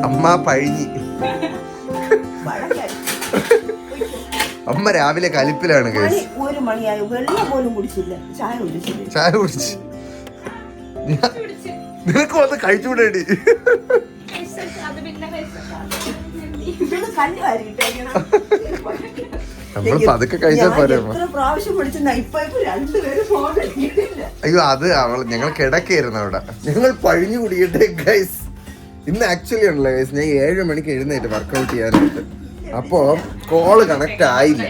അമ്മ പഴിഞ്ഞി. അമ്മ രാവിലെ കലിപ്പിലാണ്. 1 മണിയായി, വെള്ളം പോലും കുടിച്ചില്ല, ചായ കുടിച്ച്. നിനക്ക് വന്ന് കഴിച്ചുകൂടേണ്ടി. നമ്മൾ പതുക്കെ കഴിച്ചാൽ പോരെ. അയ്യോ അത് ഞങ്ങൾ കിടക്കായിരുന്നു അവിടെ. ഞങ്ങൾ പഴിഞ്ഞു കുടിക്കട്ടെ ഗൈസ്. ഇന്ന് ആക്ച്വലി ഉണ്ടല്ലോ ഗൈസ്, ഞാൻ 7 മണിക്ക് എഴുന്നേറ്റ് വർക്കൗട്ട് ചെയ്യാനായിട്ട്. അപ്പോ കോള് കണക്ട് ആയില്ല.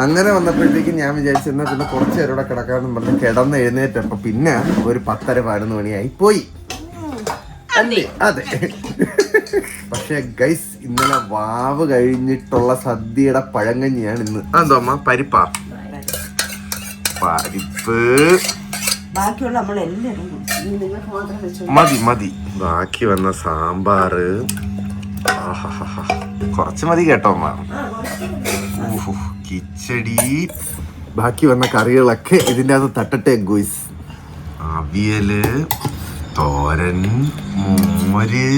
അങ്ങനെ വന്നപ്പോഴത്തേക്കും ഞാൻ വിചാരിച്ചെന്നാ പിന്നെ കുറച്ച് നേരം കൂടെ കിടക്കാമെന്ന് പറഞ്ഞ് കിടന്ന് എഴുന്നേറ്റപ്പോ പിന്നെ ഒരു 10:30-11 മണിയായി പോയി അല്ലേ? അതെ. പക്ഷെ ഗൈസ് ഇന്നലെ വാവ് കഴിഞ്ഞിട്ടുള്ള സദ്യയുടെ പഴങ്കഞ്ഞിയാണ് ഇന്ന്. എന്തോ അമ്മ? പരിപ്പ് മതി. ബാക്കി വന്ന സാമ്പാറ് കുറച്ച് മതി കേട്ടോ അമ്മ. കിച്ചടി, ബാക്കി വന്ന കറികളൊക്കെ ഇതിൻ്റെ അകത്ത് തട്ടട്ടെ ഗോയ്സ്. അവിയല്, തോരൻ, മോര്,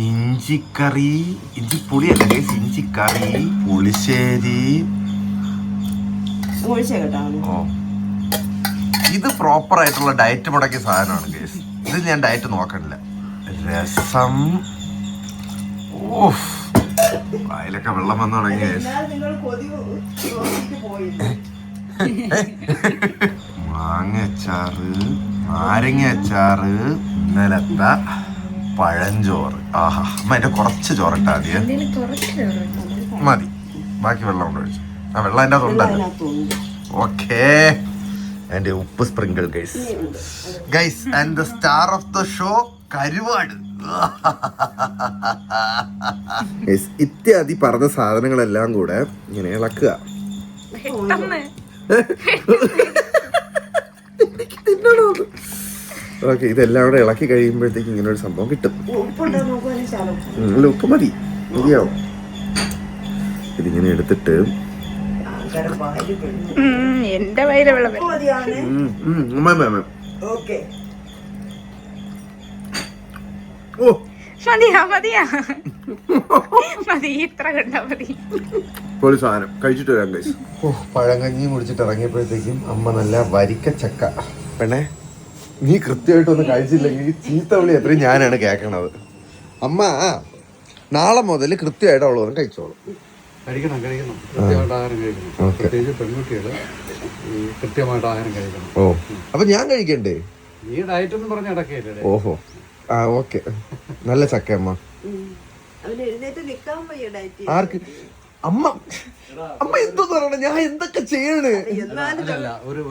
ഇഞ്ചിക്കറി, ഇഞ്ചിപ്പൊടിയല്ല ഗൈസ്, ഇഞ്ചിക്കറി, പുളിശ്ശേരി. ഓ, ഇത് പ്രോപ്പർ ആയിട്ടുള്ള ഡയറ്റ് മുടക്കിയ സാധനമാണ് ഗൈസ്. ഇത് ഞാൻ ഡയറ്റ് നോക്കണില്ല. രസം. ഓഫ്, വായിലൊക്കെ വെള്ളം വന്നു തുടങ്ങി ഗൈസ്. മാങ്ങ അച്ചാറ്, നാരങ്ങ അച്ചാറ്, ഇന്നലത്തെ പഴഞ്ചോറ്. ആഹാ, അമ്മ അതിന്റെ കുറച്ച് ചോറിട്ടാ മതിയെ. മതി, ബാക്കി വെള്ളം കൊണ്ട് ഒഴിച്ചു. ആ വെള്ളം അതിൻ്റെ അകത്തുണ്ടല്ലോ. ഓക്കേ, അതിന്റെ ഉപ്പ് sprinkle guys. And the star of the show കരുവാട്. ഇത്യാദി പറഞ്ഞ സാധനങ്ങളെല്ലാം കൂടെ ഇങ്ങനെ ഇളക്കുക. ഓക്കെ, ഇതെല്ലാം കൂടെ ഇളക്കി കഴിയുമ്പോഴത്തേക്ക് ഇങ്ങനെ ഒരു സംഭവം കിട്ടും. അല്ല, ഉപ്പ് മതിയാവും. ഇതിങ്ങനെ എടുത്തിട്ട് എന്റെ വയറ് വിളവ് മതി, ഇത്ര കണ്ടാ മതി. ഒരു സാധനം കഴിച്ചിട്ട് വരാം ഗൈസ്. പഴങ്കഞ്ഞി കുടിച്ചിട്ട് ഇറങ്ങിയപ്പോഴത്തേക്കും അമ്മ നല്ല വരിക്ക ചക്ക. പെണ്ണെ, നീ കൃത്യമായിട്ടൊന്നും കഴിച്ചില്ലെങ്കിൽ ചീത്ത വിളി എത്രയും ഞാനാണ് കേൾക്കണത്. അമ്മ നാളെ മുതൽ കൃത്യമായിട്ട് അവളൊന്നും കഴിച്ചോളും. കഴിക്കണം കൃത്യമായിട്ട് ആഹാരം കഴിക്കണം. പ്രത്യേകിച്ച് പെൺകുട്ടികൾ കൃത്യമായിട്ട് ആഹാരം കഴിക്കണം. ഓ, അപ്പൊ ഞാൻ കഴിക്കണ്ടേ? നീ ഡയറ്റ് ഒന്നും പറഞ്ഞ ഇടക്കല്ലേ? ഓഹോ, ആ ഓക്കെ. നല്ല ചക്ക അമ്മ. ആർക്ക്? അമ്മ എന്തോ പറയണ, ഞാൻ എന്തൊക്കെ ചെയ്യണേ?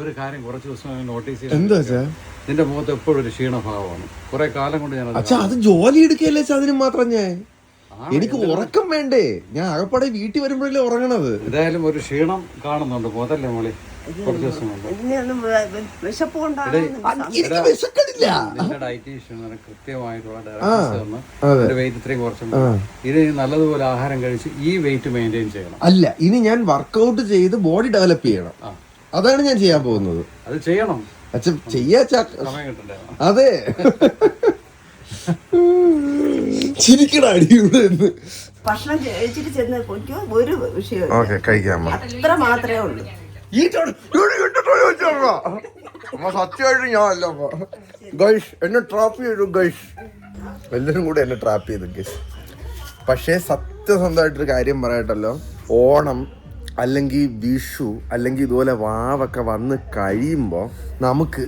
ഒരു കാര്യം കുറച്ച് ദിവസം നോട്ടീസ് ചെയ്ത്. എന്താ വെച്ചാ നിന്റെ മുഖത്ത് എപ്പോഴും ഒരു ക്ഷീണഭാവമാണ്. കുറെ കാലം കൊണ്ട് ഞാൻ അത് ജോലി എടുക്കല്ലേ അതിന് മാത്രം. എനിക്ക് ഉറക്കം വേണ്ടേ? ഞാൻ ആകപ്പാടെ വീട്ടിൽ വരുമ്പോഴല്ലേ ഉറങ്ങണത്. ഏതായാലും ഒരു ക്ഷീണം കാണുന്നുണ്ട് മുതല്ലേ മോളി? കുറച്ച് ദിവസം ഇത് നല്ലതുപോലെ ആഹാരം കഴിച്ച് ഈ വെയിറ്റ് മെയിൻറ്റെയിൻ ചെയ്യണം. അല്ല, ഇനി ഞാൻ വർക്കൗട്ട് ചെയ്ത് ബോഡി ഡെവലപ്പ് ചെയ്യണം. അതാണ് ഞാൻ ചെയ്യാൻ പോകുന്നത്. അത് ചെയ്യണം. അച്ഛൻ ചെയ്യാ സമയം കിട്ടണ്ടേ? അതെ. ഭക്ഷണം കഴിച്ചിട്ട് ചെന്ന് ഒരു വിഷയം അത്ര മാത്രമേ ഉള്ളൂ. സത്യമായിട്ട് ഞാനല്ല ഗൈസ്, എന്നെ ട്രാപ്പ് ചെയ്തു ഗൈസ്. എല്ലാരും കൂടെ എന്നെ ട്രാപ്പ് ചെയ്തു ഗൈസ്. പക്ഷേ സത്യസന്ധമായിട്ടൊരു കാര്യം പറയട്ടല്ലോ, ഓണം അല്ലെങ്കിൽ വിഷു അല്ലെങ്കിൽ ഇതുപോലെ വാവൊക്കെ വന്ന് കഴിയുമ്പോൾ നമുക്ക്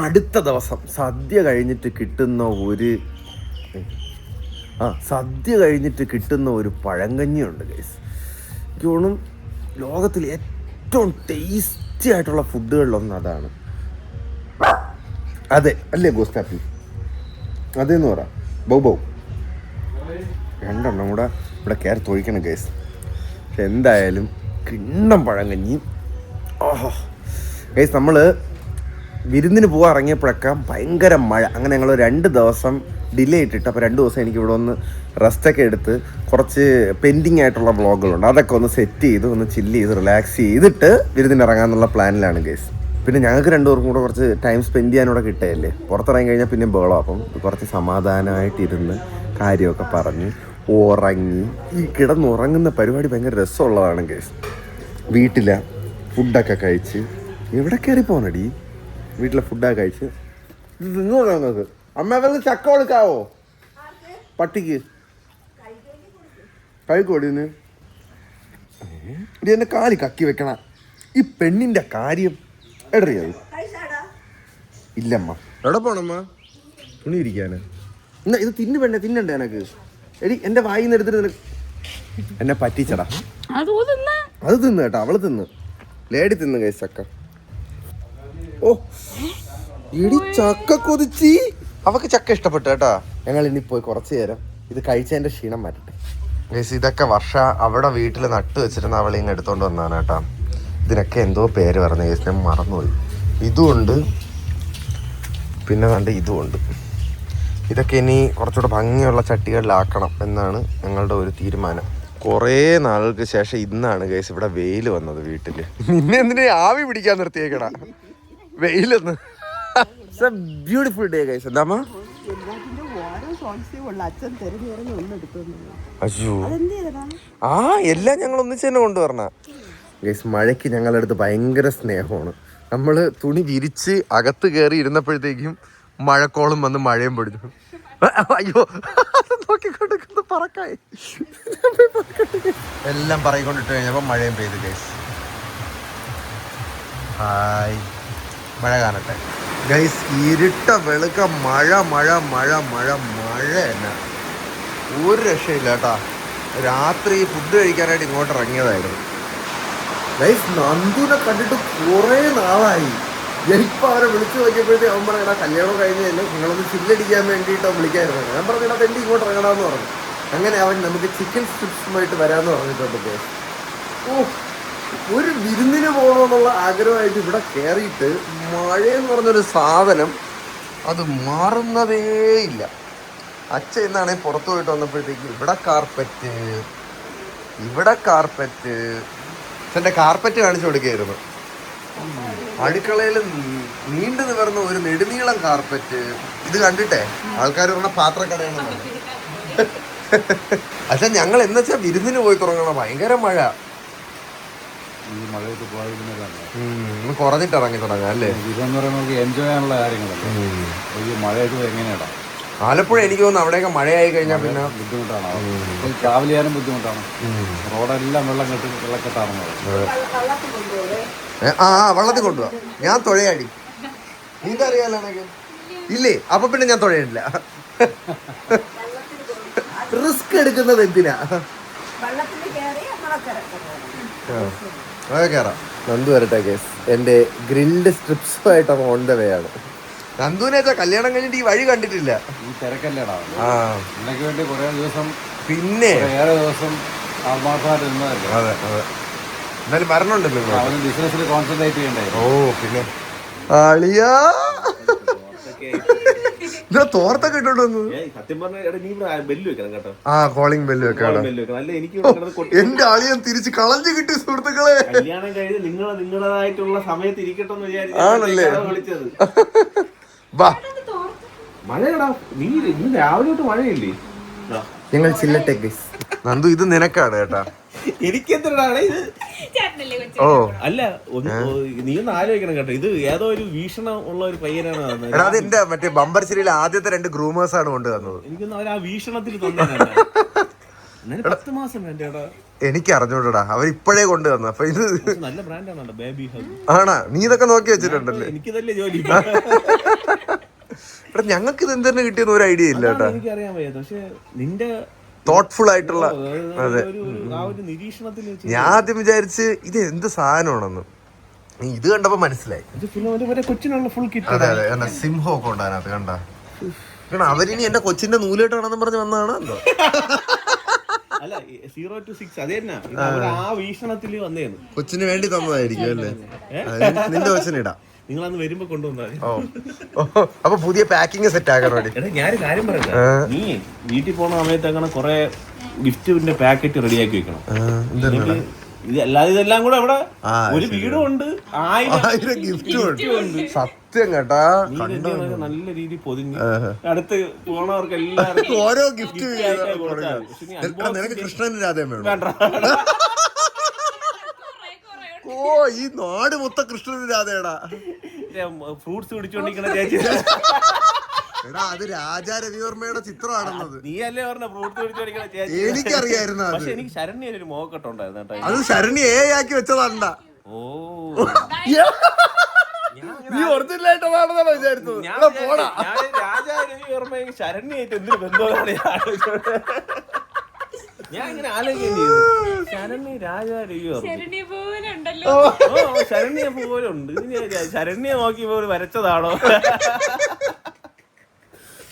അടുത്ത ദിവസം സദ്യ കഴിഞ്ഞിട്ട് കിട്ടുന്ന ഒരു പഴങ്കഞ്ഞിയുണ്ട് ഗൈസ്. എനിക്ക് തോന്നും ലോകത്തിൽ ഏറ്റവും ടേസ്റ്റി ആയിട്ടുള്ള ഫുഡുകളിലൊന്നും അതാണ്. അതെ അല്ലേ ഗോസ്റ്റാപ്പി? അതേന്ന് പറ ബൗ. രണ്ടെണ്ണം കൂടെ ഇവിടെ കയറി തൊഴിക്കണം ഗൈസ്. പക്ഷെ എന്തായാലും കിണ്ണം പഴങ്കഞ്ഞി. ഓഹോ ഗൈസ്, നമ്മൾ വിരുന്നിന് പോകാൻ ഇറങ്ങിയപ്പോഴൊക്കെ ഭയങ്കര മഴ. അങ്ങനെ ഞങ്ങൾ 2 ദിവസം ഡിലേ ഇട്ടിട്ട്, അപ്പോൾ 2 ദിവസം എനിക്ക് ഇവിടെ ഒന്ന് റെസ്റ്റൊക്കെ എടുത്ത് കുറച്ച് പെൻഡിങ് ആയിട്ടുള്ള വ്ളോഗുകളുണ്ട്, അതൊക്കെ ഒന്ന് സെറ്റ് ചെയ്ത് ഒന്ന് ചില്ല് ചെയ്ത് റിലാക്സ് ചെയ്തിട്ട് വിരുന്നിന് ഇറങ്ങാമെന്നുള്ള പ്ലാനിലാണ് ഗൈസ്. പിന്നെ ഞങ്ങൾക്ക് രണ്ടുപേർക്കും കൂടെ കുറച്ച് ടൈം സ്പെൻഡ് ചെയ്യാനൂടെ കിട്ടുകയല്ലേ. പുറത്തിറങ്ങി കഴിഞ്ഞാൽ പിന്നെ ബഹളം. അപ്പം കുറച്ച് സമാധാനമായിട്ടിരുന്ന് കാര്യമൊക്കെ പറഞ്ഞ് ഉറങ്ങി. ഈ കിടന്നുറങ്ങുന്ന പരിപാടി ഭയങ്കര രസമുള്ളതാണ് കേസ്. വീട്ടിലെ ഫുഡൊക്കെ കഴിച്ച് എവിടെ കയറി പോകണടി? വീട്ടിലെ ഫുഡൊക്കെ കഴിച്ച് നിന്നോ ഞങ്ങൾക്ക്. അമ്മ വന്ന് ചക്ക കൊടുക്കാവോ പട്ടിക്ക്? കഴിക്കോടിന്ന് ഇടി എന്നെ കാലി കക്കി വെക്കണ. ഈ പെണ്ണിന്റെ കാര്യം എടറിയത് ഇല്ലമ്മ. എവിടെ പോണമ്മ? തുണി ഇരിക്കാന്. എന്നാ ഇത് തിന്നണ്ടേ എനക്ക്? എടി എന്റെ വായിൽ നിന്ന് എടുത്തിട്ട് നിനക്ക് എന്നെ പറ്റിച്ചടാ. അത് തിന്ന് കേട്ടോ, അവള് തിന്ന്. ലേഡി തിന്ന് കഴിച്ച ചക്ക. ഓ എടി ചക്ക കൊതിച്ചി. അവക്ക് ചക്ക ഇഷ്ടപ്പെട്ടു കേട്ടോ. ഞങ്ങൾ ഇനി പോയി കുറച്ചു നേരം ഇത് കഴിച്ചതിന്റെ ക്ഷീണം മാറ്റട്ടെ. ഗൈസ് ഇതൊക്കെ വർഷ അവിടെ വീട്ടിൽ നട്ടു വെച്ചിരുന്ന അവൾ ഇങ്ങ് എടുത്തോണ്ട് വന്നതാണ് കേട്ടോ. ഇതിനൊക്കെ എന്തോ പേര് പറഞ്ഞു ഗൈസ്, ഞാൻ മറന്നുപോയി. ഇതുമുണ്ട്, പിന്നെ കണ്ട് ഇതുമുണ്ട്. ഇതൊക്കെ ഇനി കുറച്ചുകൂടെ ഭംഗിയുള്ള ചട്ടികളിലാക്കണം എന്നാണ് ഞങ്ങളുടെ ഒരു തീരുമാനം. കുറേ നാളുകൾക്ക് ശേഷം ഇന്നാണ് ഗൈസ് ഇവിടെ വെയിൽ വന്നത് വീട്ടിൽ. നിന്നെ എന്തിനാ ആവി പിടിക്കാൻ നിർത്തിയേക്കടാ വെയിലൊന്ന്. Beautiful day guys. എന്താ അയ്യോ ആ എല്ലാം ഞങ്ങൾ ഒന്നിച്ച് തന്നെ കൊണ്ടുവരണ ഗൈസ്. മഴയ്ക്ക് ഞങ്ങളുടെ അടുത്ത് ഭയങ്കര സ്നേഹമാണ്. നമ്മൾ തുണി വിരിച്ച് അകത്ത് കയറി ഇരുന്നപ്പോഴത്തേക്കും മഴക്കോളും വന്ന് മഴയും പൊടിഞ്ഞു. അയ്യോ നോക്കിക്കൊണ്ടിരിക്കുന്നത് പറക്കായി. എല്ലാം പറയിക്കൊണ്ടിട്ട് കഴിഞ്ഞപ്പോൾ മഴയും പെയ്തു ഗൈസ്. ഹായ് മഴ കാണട്ടെ ഗൈസ്. ഇരുട്ട വെളുക്ക മഴ മഴ മഴ മഴ മഴ തന്നെ ഒരു രക്ഷയില്ല കേട്ടാ. രാത്രി ഫുഡ് കഴിക്കാനായിട്ട് ഇങ്ങോട്ട് ഇറങ്ങിയതായിരുന്നു ഗൈസ്. നന്ദുനെ കണ്ടിട്ട് കുറേ നാളായി. ഞാനിപ്പോൾ അവരെ വിളിച്ചു നോക്കിയപ്പോഴത്തേക്ക് അവൻ പറഞ്ഞാൽ കല്യാണം കഴിഞ്ഞ് തന്നെ നിങ്ങളൊന്ന് ചില്ലടിക്കാൻ വേണ്ടിയിട്ട് വിളിക്കായിരുന്നു. ഞാൻ പറഞ്ഞാൽ അതെൻ്റെ ഇങ്ങോട്ട് ഇറങ്ങണമെന്ന് പറഞ്ഞു. അങ്ങനെ അവൻ നമുക്ക് ചിക്കൻ സ്ട്രിപ്സുമായിട്ട് വരാമെന്ന് പറഞ്ഞിട്ടുണ്ട് ഗൈസ്. ഓ ഒരു വിരുന്നിന് പോകണമെന്നുള്ള ആഗ്രഹമായിട്ട് ഇവിടെ കയറിയിട്ട് മഴയെന്ന് പറഞ്ഞൊരു സാധനം അത് മാറുന്നതേ ഇല്ല. അച്ഛൻ ഇന്നാണെങ്കിൽ പുറത്തു പോയിട്ട് വന്നപ്പോഴത്തേക്ക് ഇവിടെ കാർപ്പറ്റ് അച്ഛൻ്റെ കാർപ്പറ്റ് കാണിച്ചു കൊടുക്കുകയായിരുന്നു. അടുക്കളയിൽ നീണ്ടു നിവർന്ന ഒരു നെടുനീളം കാർപ്പറ്റ്. ഇത് കണ്ടിട്ടേ ആൾക്കാർ പറഞ്ഞ പാത്രക്കടയാണെന്ന്. അച്ഛൻ ഞങ്ങൾ എന്നുവെച്ചാൽ വിരുന്നിന് പോയി തുടങ്ങണം. ഭയങ്കര മഴ. ഈ മഴയത്ത് പോയിരുന്നതാണ് കുറഞ്ഞിട്ട് ഇറങ്ങി തുടങ്ങാം അല്ലേ? ഇതെന്ന് പറയുമ്പോൾ നമുക്ക് എൻജോയ് ചെയ്യാനുള്ള കാര്യങ്ങളല്ലേ. ഈ മഴയത്ത് എങ്ങനെയാടാ? ആലപ്പുഴ എനിക്ക് തോന്നുന്നു അവിടെയൊക്കെ മഴയായി കഴിഞ്ഞാൽ പിന്നെ ബുദ്ധിമുട്ടാണ്. ട്രാവൽ ചെയ്യാനും ബുദ്ധിമുട്ടാണ്. റോഡെല്ലാം വെള്ളക്കെട്ടാണെന്ന് പറയുന്നത്. വള്ളത്തിൽ കൊണ്ടുപോവാ. ഞാൻ തുഴയാടി. നീന്തറിയാലോണെങ്കിൽ ഇല്ലേ? അപ്പൊ പിന്നെ ഞാൻ തുഴയില്ല. റിസ്ക് എടുക്കുന്നത് എന്തിനാ? കയറാം. നന്ദു വരട്ടെ കേസ്. എൻ്റെ ഗ്രിൽഡ് സ്ട്രിപ്സുമായിട്ട് അവൻ ഓൺ ദ വേ ആണ്. നന്ദുവിനെ വെച്ചാൽ കല്യാണം കഴിഞ്ഞിട്ട് ഈ വഴി കണ്ടിട്ടില്ല. ഈ തിരക്കല്ലേടാ. ഇതിനൊക്കെ വേണ്ടി കുറേ ദിവസം പിന്നെ ഏറെ ദിവസം ആത്മാർത്ഥമായിട്ട് നിന്നതല്ലേ. അതെ അതെ. എന്നാലും മരണമുണ്ടല്ലോ. അവന് ബിസിനസ്സിൽ കോൺസെൻട്രേറ്റ് ചെയ്യണ്ടേ. ഓ പിന്നെ ആളിയാ തോർത്തൊക്കെ ഇട്ടോണ്ട് വന്നു. കോളിംഗ് ബെല്ല് വെക്കണം. എന്റെ ആളിയൻ തിരിച്ച് കളഞ്ഞു കിട്ടി സുഹൃത്തുക്കളെ. കല്യാണം കഴിഞ്ഞ് നിങ്ങളതായിട്ടുള്ള സമയത്ത് ഇരിക്കട്ടെ ആണല്ലേ? മഴയടാ. നീ ഇന്ന് രാവിലെ തൊട്ട് മഴയില്ലേ? ഞങ്ങൾ ചില്ലട്ടെ ഗയ്സ്. നന്ദു ഇത് നിനക്കാണ് കേട്ടാ. എനിക്കെന്താണ് ഇത്? ഓ അല്ല നീ ഒന്ന് ആലോചിക്കണം കേട്ടോ. ഇത് ഏതോ ഒരു വീക്ഷണം ഉള്ള ഒരു പയ്യനാണ്. അത് എന്റെ മറ്റേ ബമ്പർ സിരിയിലെ ആദ്യത്തെ 2 ഗ്രൂമേഴ്സ് ആണ് കൊണ്ടുവന്നത്. എനിക്കൊന്നും അവർ ആ വീക്ഷണത്തിൽ തന്നേടാ. 10 മാസം വേണ്ടേടാ. എനിക്ക് അറിഞ്ഞൂടാ, അവരിപ്പോഴേ കൊണ്ടുവന്നു. അപ്പൊ ഇത് നല്ല ബ്രാൻഡാണ് ബേബി ഹഗ്. ആണാ? നീ ഇതൊക്കെ നോക്കി വെച്ചിട്ടുണ്ടല്ലേ? എനിക്കിതല്ലേ ജോലി. എടാ ഞങ്ങൾക്ക് ഇത് എന്തെന്ന് കിട്ടിയെന്ന് ഒരു ഐഡിയ ഇല്ല കേട്ടോ. എനിക്കറിയാൻ വയ്യ. പക്ഷെ നിന്റെ തോട്ട്ഫുൾ ആയിട്ടുള്ള. അതെ, നിരീക്ഷണത്തിൽ ഞാൻ ആദ്യം വിചാരിച്ച് ഇത് എന്ത് സാധനമാണെന്ന്. ഇത് കണ്ടപ്പോ മനസ്സിലായി. കൊച്ചിനുള്ള ഫുൾ കിറ്റ്. അതെ അതെ, സിംഹം ഒക്കെ ഉണ്ട് അതിനകത്ത്. കണ്ട അവരിനി എന്റെ കൊച്ചിന്റെ നൂലേട്ടാണെന്ന് പറഞ്ഞ് വന്നതാണ് എന്തോ. അല്ല 0 to 6 അത് തന്നെ ആ വീക്ഷണത്തിൽ വന്നേന്ന്. കൊച്ചിന് വേണ്ടി തന്നതായിരിക്കും അല്ലേ? നിന്റെ കൊച്ചിനിടാം. നിങ്ങളന്ന് വരുമ്പോ കൊണ്ടുവന്നാൽ. അപ്പൊ പുതിയ പാക്കിങ് സെറ്റ് ആക്കണം. ഞാനൊരു കാര്യം പറയാം. നീ വീട്ടിൽ പോണ സമയത്ത് അങ്ങനെ കൊറേ ഗിഫ്റ്റിന്റെ പാക്കറ്റ് റെഡിയാക്കി വെക്കണം. ഇത് അല്ലാതെ ഇതെല്ലാം കൂടെ അവിടെ ആ, ഒരു വീടും ഉണ്ട്, 1000 ഗിഫ്റ്റും ഉണ്ട്. സത്യം കേട്ടാ, നല്ല രീതിയിൽ പൊതിഞ്ഞ് അടുത്ത് പോണവർക്ക് എല്ലാവർക്കും ഓരോ ഗിഫ്റ്റ് കൊടുക്കാം. പക്ഷെ നീ unbox നിനക്ക് കൃഷ്ണനും രാധയും വേണം. വേണ്ട. ഓ, ഈ നാട് മൊത്തം കൃഷ്ണനും രാധയടാ. ഫ്രൂട്ട്സ് പിടിച്ചോണ്ടിരിക്കണ ചേച്ചി, എടാ അത് രാജാ രവിവർമ്മയുടെ ചിത്രമാണെന്നത്. നീ അല്ലേ പറഞ്ഞ ഫ്രൂട്ട്സ് പിടിച്ചോണ്ടിരിക്കണ ചേച്ചി. എനിക്കറിയായിരുന്നു അത്. പക്ഷെ എനിക്ക് ശരണ്യ ഒരു മോക്കെട്ടുണ്ടായിരുന്നു കേട്ടോ. അത് ശരണി ആക്കി വെച്ചതാണ്ട. ഓ, നീ ഒറിജിനലായിട്ടാണെന്നാണ് വിചാരിച്ചത്. ഞാൻ രാജാ രവി വർമ്മ ശരണ്യായിട്ട് എന്തൊരു ബന്ധമാണ് ഞാൻ ഇങ്ങനെ ആലോചിക്കുന്നത്. ശരണ്യ രാജാ രവി വർമ്മ, ശരണ്യ പോലുണ്ട്. ശരണ്യ നോക്കി പോലും വരച്ചതാണോ?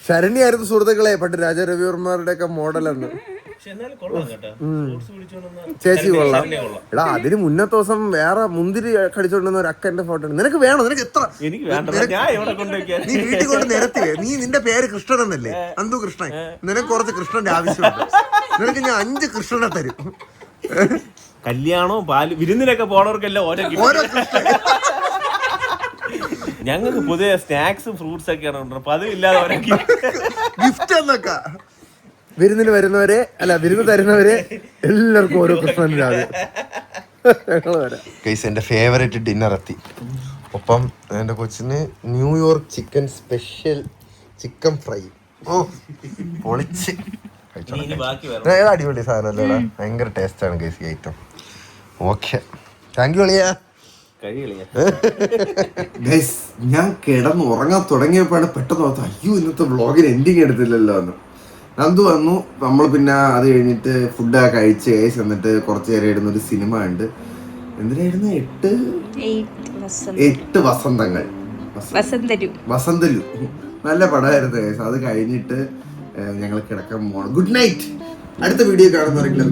ശരണ്യായിരുന്നു സുഹൃത്തുക്കളെ പണ്ട് രാജാ രവിവർമ്മയുടെ ഒക്കെ മോഡലെന്ന്. പക്ഷെ എന്നാലും കൊള്ളാം കേട്ടോ. ഫ്രൂട്ട്സ് പിടിച്ചോണ്ടെന്ന് ചേച്ചി കൊള്ളാം. ശരണ്യ കൊള്ളാം. എടാ അതിന് മുന്നത്തെ ദിവസം വേറെ മുന്തിരി കടിച്ചോണ്ടുന്ന ഒരു അക്കന്റെ ഫോട്ടോ ഉണ്ട്. നിനക്ക് വേണോ? നിനക്ക് എത്ര? എനിക്ക് വേണ്ട, ഞാൻ എവിടെ കൊണ്ടുവയ്ക്കാൻ. നീ വീട്ടിൽ കൊണ്ട് നിരത്തിയേ. നീ നിന്റെ പേര് കൃഷ്ണൻ എന്നല്ലേ? അന്തു കൃഷ്ണൻ. നിനക്ക് കുറച്ച് കൃഷ്ണന്റെ ആവശ്യമുണ്ട്. നിനക്ക് ഞാൻ 5 കൃഷ്ണനെ തരും. കല്യാണവും പാല് വിരുന്നിനൊക്കെ പോണവർക്കെല്ലാം ഓരോ കൃഷ്ണൻ. ഞങ്ങൾക്ക് പൊതുവെ സ്നാക്സും ഫ്രൂട്ട്സ് ഒക്കെയാണ് കൊണ്ടുവരുന്നത്. അപ്പൊ അതില്ലാതെ ഓരോ ഗിഫ്റ്റ് എന്നൊക്കെ വിരുന്നിന് വരുന്നവരെ അല്ല വിരുന്ന് തരുന്നവരെ എല്ലാവർക്കും ഓരോ കൃഷ്ണൻ രാവിലെ. എന്റെ ഫേവറേറ്റ് ഡിന്നർ എത്തി. ഒപ്പം എന്റെ കൊച്ചിന് New York chicken special chicken fry. ഓ പൊളിച്ച് ബാക്കി വരണം. അടിപൊളി സാധനം അല്ലേടാ. ഭയങ്കര ടേസ്റ്റ് ആണ് ഗൈസ് ഈ ഐറ്റം. ഓക്കെ, താങ്ക് യു അളിയാ. ഗൈസ് ഞാൻ കിടന്ന് ഉറങ്ങാൻ തുടങ്ങിയപ്പോഴാണ് പെട്ടെന്ന് ഓർത്ത് അയ്യോ ഇന്നത്തെ വ്ളോഗിന് എൻഡിങ് എടുത്തില്ലല്ലോ എന്ന്. നന്ദു വന്നു. നമ്മൾ പിന്നെ അത് കഴിഞ്ഞിട്ട് ഫുഡൊക്കെ കഴിച്ച് ഗൈസ്. എന്നിട്ട് കുറച്ച് നേരം ഇടുന്ന ഒരു സിനിമ ഉണ്ട്. എന്തിനായിരുന്നു? 8 വസന്തങ്ങൾ. വസന്തലു നല്ല പടമായിരുന്നു ഗൈസ്. അത് കഴിഞ്ഞിട്ട് ഞങ്ങൾ കിടക്കാൻ പോകണം. Good night. അടുത്ത വീഡിയോ കാണുന്നവരെങ്കിലും